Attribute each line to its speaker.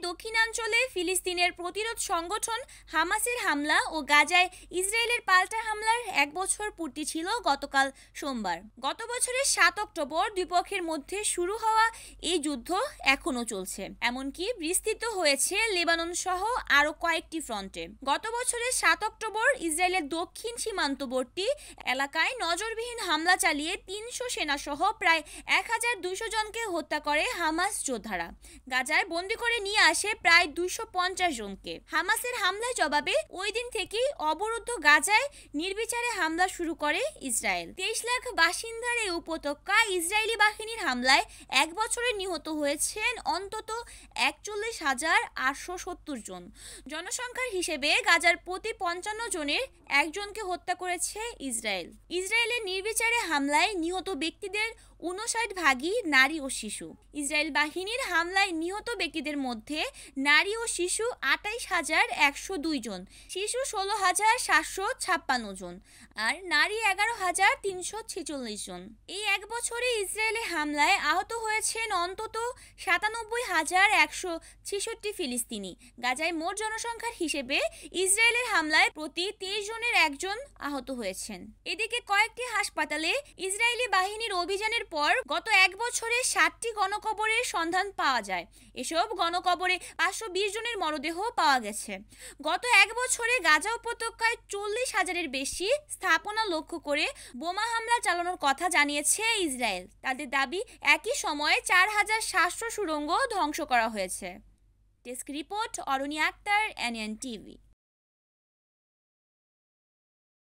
Speaker 1: দক্ষিণাঞ্চলে ফিলিস্তিনের প্রতিরোধ সংগঠন হামাসের হামলা ও গাজায় ইসরায়েলের পাল্টা হামলার 1 বছর পূর্তি ছিল গতকাল সোমবার। গত বছরের 7 অক্টোবর দুই পক্ষের মধ্যে শুরু হওয়া এই যুদ্ধ এখনও চলছে, এমনকি বিস্তৃত হয়েছে লেবানন সহ আরও কয়েকটি ফ্রন্টে। গত বছরের 7 অক্টোবর ইসরায়েলের দক্ষিণ সীমান্তবর্তী এলাকায় নজরবিহীন হামলা চালিয়ে 300 সেনাসহ প্রায় 1200 জনকে হত্যা করে হামাস যোদ্ধারা। গাজায় বন্দী করে নিয়ে আসে প্রায় 250 জনকে। হামাসের হামলার জবাবে ওই দিন থেকেই অবরুদ্ধ গাজায় নির্বিচারে হামলা শুরু করে ইসরায়েল। 23 লাখ বাসিন্দার এই উপত্যকায় ইসরায়েলি বাহিনীর হামলায় 1 বছরে নিহত হয়েছেন অন্তত 41,870 জন। জনসংখ্যার হিসেবে গাজার প্রতি 55 জনের একজনকে হত্যা করেছে ইসরায়েল। ইসরায়েলের নির্বিচারে হামলায় নিহত ব্যক্তিদের 59 ভাগই নারী ও শিশু। ইসরায়েল বাহিনীর হামলায় নিহত ব্যক্তিদের মধ্যে নারী ও শিশু 28,102 জন, শিশু 16,756 জন আর নারী 11,346 জন। এই 1 বছরে ইসরায়েলের হামলায় আহত হয়েছেন অন্তত 97,166 ফিলিস্তিনি। গাজায় মোট জনসংখ্যার হিসেবে ইসরায়েলের হামলায় প্রতি 23 জনের একজন আহত হয়েছেন। এদিকে কয়েকটি হাসপাতালে ইসরায়েলি বাহিনীর অভিযানের পর গত 1 বছরে 60টি গণকবরের সন্ধান পাওয়া যায়। এসব গণকবরে 520 জনের মরদেহ পাওয়া গেছে। গত 1 বছরে গাজা উপত্যকায় 40,000-এর বেশি স্থাপনা লক্ষ্য করে বোমা হামলা চালানোর কথা জানিয়েছে ইসরায়েল। তাদের দাবি, একই সময়ে 4,700 সুড়ঙ্গ ধ্বংস করা হয়েছে। ডেস্ক রিপোর্ট, অরণি আক্তার, এনএন টিভি।